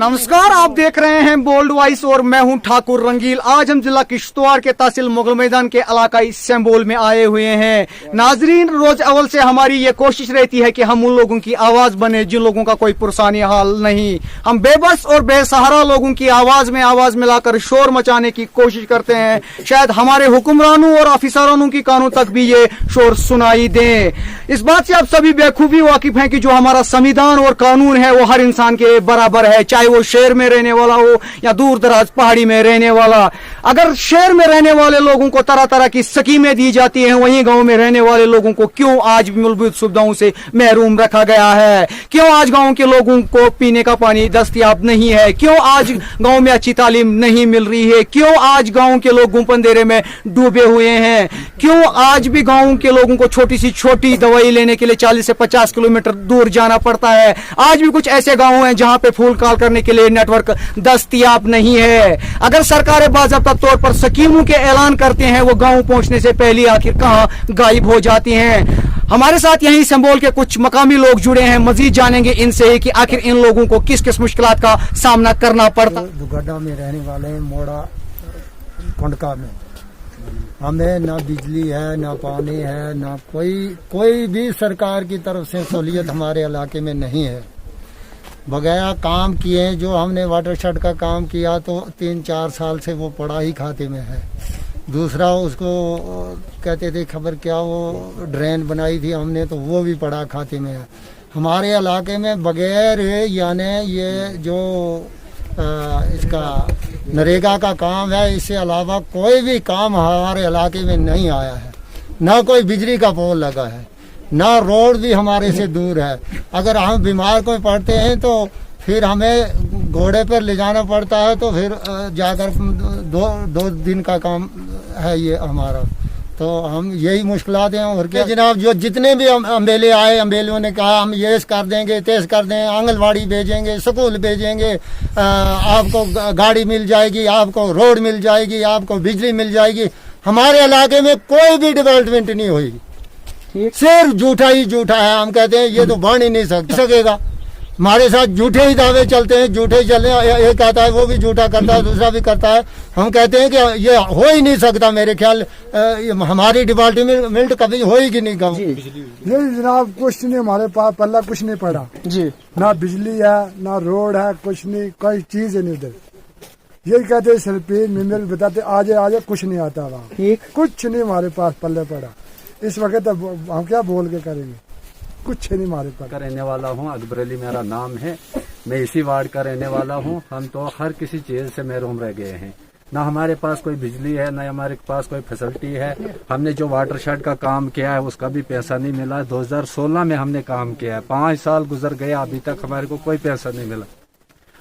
नमस्कार, आप देख रहे हैं बोल्ड वॉइस और मैं हूं ठाकुर रंगील। आज हम जिला किश्तवाड़ के तहसील मुगल मैदान के इलाकाई सेंबोल में आए हुए हैं। नाजरीन, रोज अव्वल से हमारी ये कोशिश रहती है कि हम उन लोगों की आवाज बने जिन लोगों का कोई पुरसानी हाल नहीं। हम बेबस और बेसहारा लोगों की आवाज में आवाज मिलाकर शोर मचाने की कोशिश करते हैं। शायद हमारे हुक्मरानों और अफसरानों की कानों तक भी ये शोर सुनाई दे। इस बात से आप सभी बेखूबी वाकिफ हैं कि जो हमारा संविधान और कानून है वो हर इंसान के बराबर है, चाहे वो शहर में रहने वाला हो या दूर दराज पहाड़ी में रहने वाला। अगर शहर में रहने वाले लोगों को तरह तरह की स्कीमें दी जाती हैं, वहीं गांव में रहने वाले लोगों को क्यों आज मूलभूत सुविधाओं से महरूम रखा गया है? क्यों आज गांव के लोगों को पीने का पानी दस्तयाब नहीं है? क्यों आज गांव में अच्छी तालीम नहीं मिल रही है? क्यों आज गांव के लोग गुम अंधेरे में डूबे हुए हैं? क्यों आज भी गांव के लोगों को छोटी सी छोटी दवाई लेने के लिए 40 से 50 किलोमीटर दूर जाना पड़ता है? आज भी कुछ ऐसे गांव हैं जहां पे फोन कॉल करने के लिए नेटवर्क दस्तयाब नहीं है। अगर सरकारें बाज़ाब्ता तौर पर स्कीमों के ऐलान करते हैं, वो गांव पहुंचने से पहले आखिर कहां गायब हो जाती हैं। हमारे साथ यहीं संबोल के कुछ मकामी लोग जुड़े हैं। मजीद जानेंगे इनसे कि आखिर इन लोगों को किस किस मुश्किलात का सामना करना पड़ता। दुगड्डा में रहने वाले हैं, मोड़ा कोंडका में। हमें ना बिजली है, ना पानी है, ना कोई भी सरकार की तरफ से सहूलियत हमारे इलाके में नहीं है। बगैर काम किए जो हमने वाटर शेड का काम किया तो 3-4 साल से वो पड़ा ही खाते में है। दूसरा उसको कहते थे खबर क्या, वो ड्रेन बनाई थी हमने तो वो भी पड़ा खाते में है। हमारे इलाके में बगैर यानी ये जो इसका नरेगा का काम है, इससे अलावा कोई भी काम हमारे इलाके में नहीं आया है। ना कोई बिजली का पोल लगा है, ना रोड भी हमारे से दूर है। अगर हम बीमार कोई पड़ते हैं तो फिर हमें घोड़े पर ले जाना पड़ता है, तो फिर जाकर दो दिन का काम है ये हमारा। तो हम यही मुश्किलात हैं और क्या जनाब। जो जितने भी अम्बेले आए, अम्बेलियों ने कहा हम ये कर देंगे, तेज कर देंगे, आंगनवाड़ी भेजेंगे, स्कूल भेजेंगे, आपको गाड़ी मिल जाएगी, आपको रोड मिल जाएगी, आपको बिजली मिल जाएगी। हमारे इलाके में कोई भी डेवलपमेंट नहीं हुई, सिर्फ झूठा ही झूठा है। हम कहते हैं ये तो बन ही नहीं सकेगा। हमारे साथ झूठे ही दावे चलते हैं, झूठे ही चलते हैं। एक कहता है वो भी झूठा करता है, दूसरा भी करता है। हम कहते हैं कि ये हो ही नहीं सकता। मेरे ख्याल हमारी डिपार्टमेंट कभी होएगी नहीं गाँव। ये जनाब कुछ नहीं, हमारे पास पल्ला कुछ नहीं पड़ा जी। ना बिजली है, ना रोड है, कुछ नहीं, कोई चीज नहीं उधर। यही कहते सरपंच मेंबर बताते आजे कुछ नहीं आता वहाँ, कुछ नहीं हमारे पास पल्ले पड़ा। इस वक्त हम क्या बोल के करेंगे, कुछ नहीं हमारे पास। रहने वाला हूँ, अकबर अली मेरा नाम है। मैं इसी वार्ड का रहने वाला हूँ। हम तो हर किसी चीज से महरूम रह गए हैं। ना हमारे पास कोई बिजली है, ना हमारे पास कोई फैसिलिटी है। हमने जो वाटर शेड का काम किया है उसका भी पैसा नहीं मिला। 2016 में हमने काम किया है, 5 साल गुजर गए, अभी तक हमारे को कोई पैसा नहीं मिला।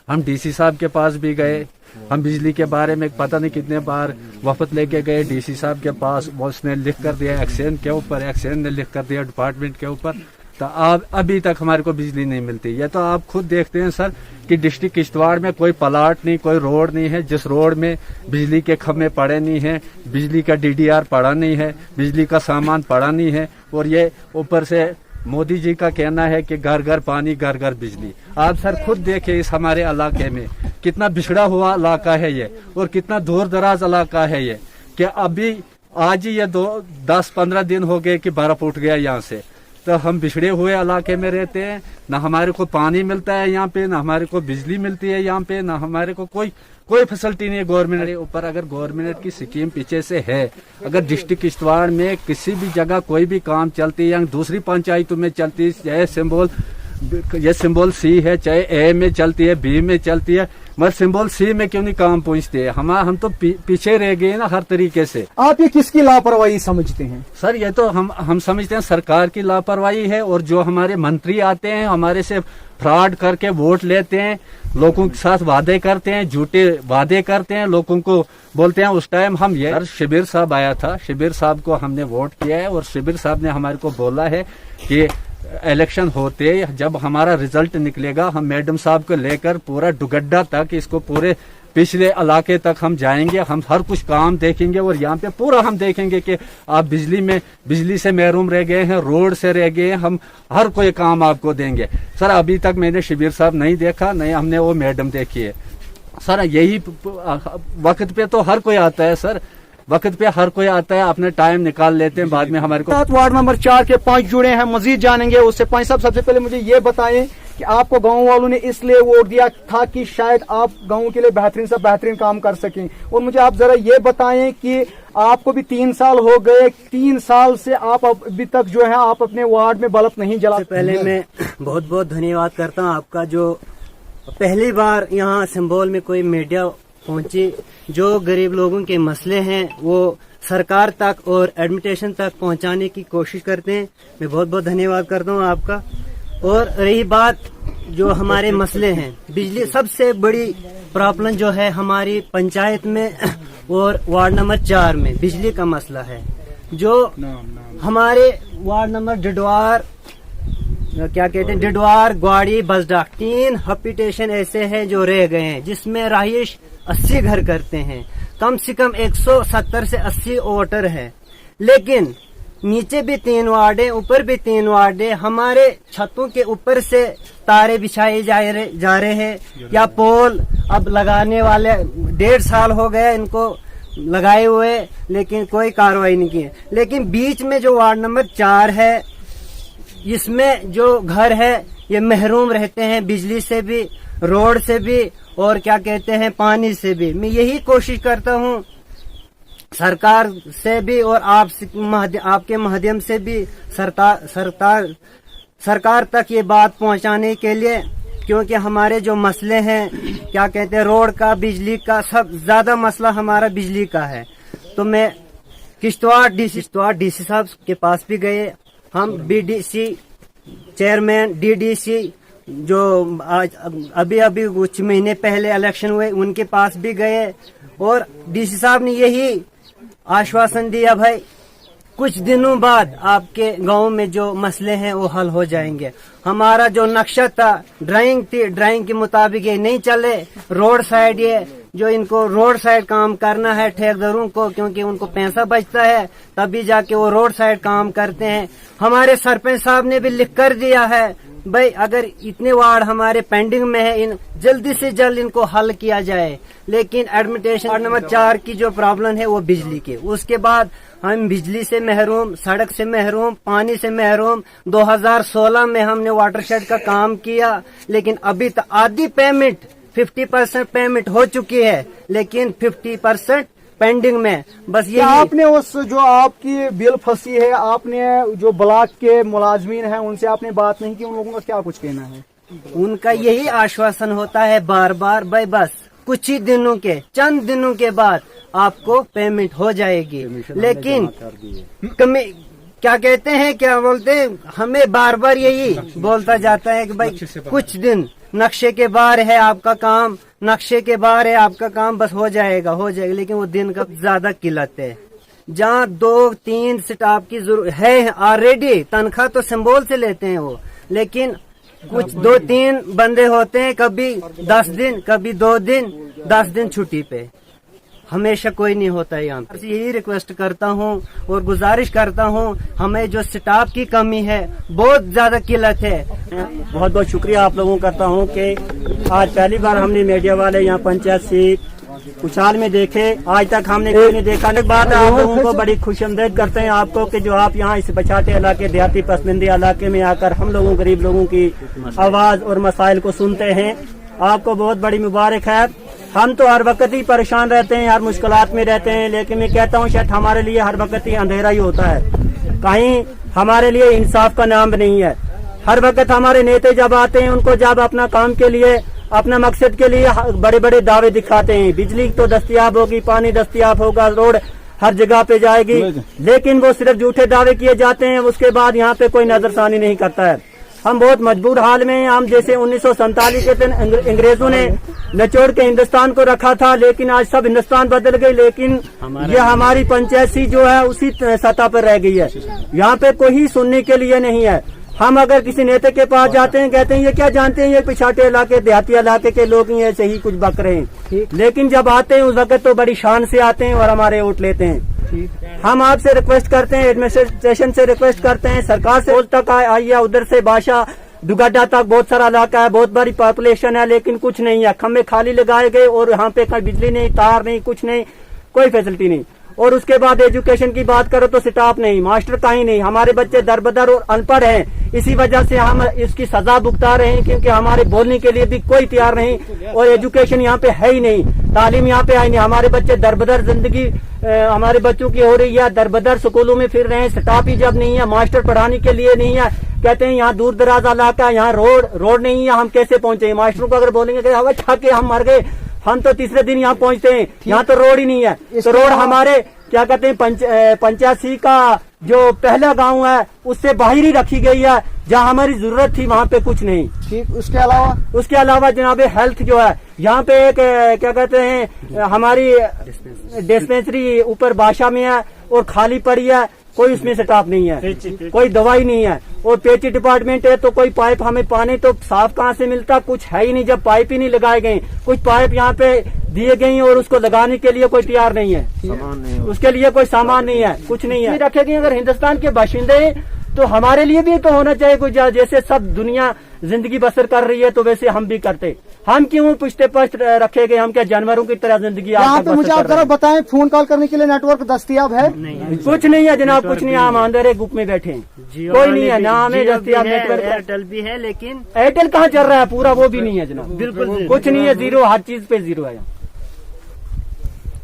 हम डीसी साहब के पास भी गए, हम बिजली के बारे में पता नहीं कितने बार वफद लेके गए डीसी साहब के पास। वो उसने लिख कर दिया एक्शन के ऊपर, एक्शन ने लिख कर दिया डिपार्टमेंट के ऊपर। तो अभी तक हमारे को बिजली नहीं मिलती। ये तो आप खुद देखते हैं सर कि डिस्ट्रिक्ट किश्तवाड़ में कोई प्लाट नहीं, कोई रोड नहीं है जिस रोड में बिजली के खंभे पड़े नहीं है, बिजली का DDR पड़ा नहीं है, बिजली का सामान पड़ा नहीं है। और ये ऊपर से मोदी जी का कहना है कि घर घर पानी, घर घर बिजली। आप सर खुद देखें इस हमारे इलाके में कितना बिछड़ा हुआ इलाका है ये, और कितना दूर दराज इलाका है ये। कि अभी आज ही ये 10-15 दिन हो गए कि बर्फ उठ गया यहाँ से। तो हम बिछड़े हुए इलाके में रहते हैं, ना हमारे को पानी मिलता है यहाँ पे, ना हमारे को बिजली मिलती है यहाँ पे, ना हमारे को कोई फैसिलिटी नहीं है गवर्नमेंट के ऊपर। अगर गवर्नमेंट की स्कीम पीछे से है, अगर डिस्ट्रिक्ट किश्तवाड़ में किसी भी जगह कोई भी काम चलती है या दूसरी पंचायतों में चलती है, चाहे सिंबल C है, चाहे A में चलती है, B में चलती है, मगर सिंबल C में क्यों नहीं काम पहुंचते? हम तो पीछे रह गए ना हर तरीके से। आप ये किसकी लापरवाही समझते हैं? सर ये तो हम समझते हैं सरकार की लापरवाही है। और जो हमारे मंत्री आते हैं हमारे से फ्रॉड करके वोट लेते हैं, लोगों के साथ वादे करते हैं, झूठे वादे करते हैं, लोगों को बोलते हैं। उस टाइम हम ये शिबिर साहब आया था, शिबिर साहब को हमने वोट किया है और शिबिर साहब ने हमारे को बोला है कि इलेक्शन होते जब हमारा रिजल्ट निकलेगा, हम मैडम साहब को लेकर पूरा दुगड्डा तक इसको पूरे पिछले इलाके तक हम जाएंगे, हम हर कुछ काम देखेंगे और यहाँ पे पूरा हम देखेंगे कि आप बिजली से महरूम रह गए हैं, रोड से रह गए हैं, हम हर कोई काम आपको देंगे। सर अभी तक मैंने शिबिर साहब नहीं देखा, नहीं हमने वो मैडम देखी है। सर यही वक्त पे तो हर कोई आता है सर, वक्त पे हर कोई आता है, अपने टाइम निकाल लेते हैं, बाद में हमारे को। वार्ड नंबर 4 के 5 जुड़े हैं, मजीद जानेंगे उससे। 5 साहब सबसे पहले मुझे ये बताएं कि आपको गांव वालों ने इसलिए वोट दिया था कि शायद आप गांव के लिए बेहतरीन से बेहतरीन काम कर सकें, और मुझे आप जरा ये बताएं कि आपको भी 3 साल हो गए, 3 साल से आप अभी तक जो है आप अपने वार्ड में बल्ब नहीं जला। पहले मैं बहुत बहुत धन्यवाद करता हूं आपका, जो पहली बार यहाँ संबोल में कोई मीडिया पहुंची, जो गरीब लोगों के मसले हैं वो सरकार तक और एडमिनिस्ट्रेशन तक पहुंचाने की कोशिश करते हैं। मैं बहुत बहुत धन्यवाद करता हूं आपका। और रही बात जो हमारे मसले हैं, बिजली सबसे बड़ी प्रॉब्लम जो है हमारी पंचायत में और वार्ड नंबर 4 में बिजली का मसला है। जो हमारे वार्ड नंबर डिडवार, क्या कहते हैं, डिडवार, ग्वाड़ी, बसडाक, 3 हैबिटेशन ऐसे हैं जो रह गए हैं, जिसमें रहायश 80 घर करते हैं। कम से कम 170 से 80 वोटर है, लेकिन नीचे भी 3 वार्डे, ऊपर भी 3 वार्डे। हमारे छतों के ऊपर से तारे बिछाए जा रहे हैं या पोल अब लगाने वाले 1.5 साल हो गए इनको लगाए हुए, लेकिन कोई कार्रवाई नहीं की है। लेकिन बीच में जो वार्ड नंबर 4 है, इसमें जो घर है ये महरूम रहते हैं बिजली से भी, रोड से भी, और क्या कहते हैं पानी से भी। मैं यही कोशिश करता हूँ सरकार से भी और आपके माध्यम से भी सरकार तक ये बात पहुंचाने के लिए, क्योंकि हमारे जो मसले हैं, क्या कहते हैं, रोड का, बिजली का, सब ज्यादा मसला हमारा बिजली का है। तो मैं किश्तवाड़ डीसी साहब के पास भी गए, हम बीडीसी चेयरमैन, डीडीसी जो अभी कुछ महीने पहले इलेक्शन हुए उनके पास भी गए, और डीसी साहब ने यही आश्वासन दिया, भाई कुछ दिनों बाद आपके गांव में जो मसले हैं वो हल हो जाएंगे। हमारा जो नक्शा था, ड्राइंग थी, ड्राइंग के मुताबिक ये नहीं चले। रोड साइड ये जो इनको रोड साइड काम करना है ठेकेदारों को, क्योंकि उनको पैसा बचता है तभी जाके वो रोड साइड काम करते हैं। हमारे सरपंच साहब ने भी लिख कर दिया है, भाई अगर इतने वार्ड हमारे पेंडिंग में है, इन जल्दी से जल्द इनको हल किया जाए। लेकिन एडमिनिस्ट्रेशन वार्ड नंबर 4 की जो प्रॉब्लम है वो बिजली की, उसके बाद हम बिजली से महरूम, सड़क से महरूम, पानी से महरूम। 2016 में हमने वाटरशेड का काम किया, लेकिन अभी तक आधी पेमेंट 50% पेमेंट हो चुकी है, लेकिन 50% पेंडिंग में। बस ये आपने उस जो आपकी बिल फंसी है, आपने जो ब्लॉक के मुलाजमीन हैं उनसे आपने बात नहीं की, उन लोगों का क्या कुछ कहना है? उनका यही आश्वासन होता है बार बार, भाई बस कुछ ही दिनों के, चंद दिनों के बाद आपको पेमेंट हो जाएगी। लेकिन क्या कहते हैं, क्या बोलते हैं, हमें बार बार यही बोलता जाता है कि भाई कुछ दिन नक्शे के बाहर है आपका काम, नक्शे के बाहर है आपका काम, बस हो जाएगा। लेकिन वो दिन का ज्यादा किल्लत है। जहाँ 2-3 स्टाफ की जरूरत है ऑलरेडी, तनख्वाह तो संबोल से लेते हैं वो, लेकिन कुछ 2-3 बंदे होते हैं, कभी 10 दिन, कभी 2 दिन, 10 दिन छुट्टी पे, हमेशा कोई नहीं होता है यहाँ पे। यही रिक्वेस्ट करता हूँ और गुजारिश करता हूँ, हमें जो स्टाफ की कमी है, बहुत ज्यादा किल्लत है। बहुत बहुत शुक्रिया आप लोगों करता हूँ कि आज पहली बार हमने मीडिया वाले यहाँ पंचायत सीट कुचाल में देखे, आज तक हमने कोई नहीं देखा। एक बात आप लोगों को बड़ी खुशआमदीद करते हैं आपको कि जो आप यहाँ इस बछाटे इलाके, देहाती पसमानदा इलाके में आकर हम लोगों गरीब लोगों की आवाज और मसाइल को सुनते हैं, आपको बहुत बड़ी मुबारक है। हम तो हर वक्त ही परेशान रहते हैं, हर मुश्किलात में रहते हैं, लेकिन मैं कहता हूँ शायद हमारे लिए हर वक्त ही अंधेरा ही होता है, कहीं हमारे लिए इंसाफ का नाम नहीं है। हर वक्त हमारे नेता जब आते हैं, उनको जब अपना काम के लिए, अपना मकसद के लिए बड़े बड़े दावे दिखाते हैं, बिजली तो दस्तयाब होगी, पानी दस्तयाब होगा, रोड हर जगह पे जाएगी, लेकिन वो सिर्फ झूठे दावे किए जाते हैं, उसके बाद यहाँ पे कोई नजरसानी नहीं करता है। हम बहुत मजबूर हाल में हैं। हम जैसे 1947 के दिन अंग्रेजों ने नचोड़ के हिंदुस्तान को रखा था, लेकिन आज सब हिंदुस्तान बदल गई, लेकिन ये हमारी पंचायत सी जो है उसी सतह पर रह गई है। यहाँ पे कोई सुनने के लिए नहीं है। हम अगर किसी नेता के पास जाते हैं, कहते हैं ये क्या जानते हैं, ये पिछाटे इलाके, देहाती इलाके के लोग ही ऐसे ही कुछ बक रहे हैं। लेकिन जब आते हैं उस वक्त तो बड़ी शान से आते हैं और हमारे वोट लेते हैं। हम आपसे रिक्वेस्ट करते हैं, एडमिनिस्ट्रेशन से रिक्वेस्ट करते हैं, सरकार से उस तक आइए, उधर से बादशाह दुगड्डा तक बहुत सारा इलाका है, बहुत बड़ी पॉपुलेशन है, लेकिन कुछ नहीं है। खम्भे खाली लगाए गए और यहाँ पे कहीं बिजली नहीं, तार नहीं, कुछ नहीं, कोई फैसिलिटी नहीं। और उसके बाद एजुकेशन की बात करो तो स्टाफ नहीं, मास्टर कहीं नहीं, हमारे बच्चे दरबदर और अनपढ़ हैं। इसी वजह से हम इसकी सजा भुगता रहे हैं, क्योंकि हमारे बोलने के लिए भी कोई तैयार नहीं और एजुकेशन यहाँ पे है ही नहीं, तालीम यहाँ पे है नहीं। हमारे बच्चे दरबदर जिंदगी हमारे बच्चों की हो रही है, दरबदर स्कूलों में फिर रहे हैं, स्टाफ ही जब नहीं है, मास्टर पढ़ाने के लिए नहीं है। कहते हैं यहाँ दूर दराज इलाका है, यहाँ रोड नहीं है, हम कैसे पहुंचे? मास्टरों को अगर बोलेंगे कि हवा छके हम मर गए, हम तो तीसरे दिन यहाँ पहुंचते हैं, यहाँ तो रोड ही नहीं है। तो रोड हमारे क्या कहते हैं पंचायती का जो पहला गांव है उससे बाहर ही रखी गई है, जहाँ हमारी जरूरत थी वहाँ पे कुछ नहीं। ठीक, उसके अलावा जनाब हेल्थ जो है यहाँ पे एक क्या कहते हैं हमारी डिस्पेंसरी ऊपर बादशाह में है और खाली पड़ी है, कोई उसमें स्टाफ नहीं है, कोई दवाई नहीं है। और पेची डिपार्टमेंट है तो कोई पाइप हमें पानी तो साफ कहाँ से मिलता, कुछ है ही नहीं, जब पाइप ही नहीं लगाए गए। कुछ पाइप यहाँ पे दिए गए और उसको लगाने के लिए कोई तैयार नहीं है, उसके लिए कोई सामान नहीं है, कुछ नहीं है। रखे गए अगर हिंदुस्तान के बाशिंदे तो हमारे लिए भी तो होना चाहिए कुछ, जैसे सब दुनिया जिंदगी बसर कर रही है तो वैसे हम भी करते। हम क्यों पुश्ते पश्त रखे गए, हम क्या जानवरों की तरह जिंदगी यहाँ पे मुझे आप जरा बताएं, फोन कॉल करने के लिए नेटवर्क दस्तियाब है? कुछ नहीं है जनाब, कुछ नहीं है, हम अंदर एक ग्रुप में बैठे हैं, कोई नहीं है ना हमें दस्तियाब नेटवर्क। एयरटेल भी है लेकिन एयरटेल कहाँ चल रहा है पूरा, वो भी नहीं है जनाब, बिल्कुल कुछ नहीं है, जीरो, हर चीज पे जीरो है।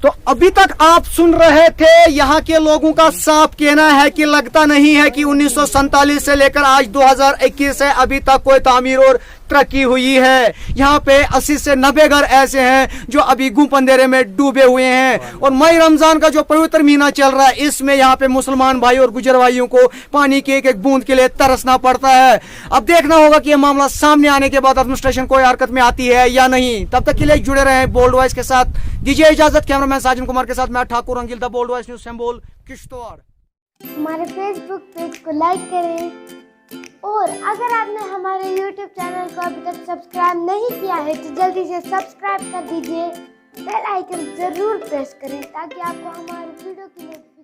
तो अभी तक आप सुन रहे थे यहाँ के लोगों का साफ कहना है कि लगता नहीं है कि 1947 से लेकर आज 2021 है अभी तक कोई तामीर और तरक्की हुई है। यहाँ पे 80 से 90 घर ऐसे हैं जो अभी गुम अंधेरे में डूबे हुए हैं। और मई रमजान का जो पवित्र महीना चल रहा है, इसमें यहाँ पे मुसलमान भाई और गुजर भाइयों को पानी की एक एक बूंद के लिए तरसना पड़ता है। अब देखना होगा कि यह मामला सामने आने के बाद एडमिनिस्ट्रेशन कोई हरकत में आती है या नहीं। तब तक के लिए जुड़े रहे बोल्ड वॉइस के साथ, दीजिए इजाजत। कैमरामैन साजन कुमार के साथ मैं Thakur Rangeel, the bold voice news Sumbal, Kishtwar. हमारे फेसबुक पेज को लाइक करें और अगर आपने हमारे यूट्यूब चैनल को अभी तक सब्सक्राइब नहीं किया है तो जल्दी से सब्सक्राइब कर दीजिए, बेल आइकन जरूर प्रेस करें ताकि आपको हमारे वीडियो की नोटिफिकेशन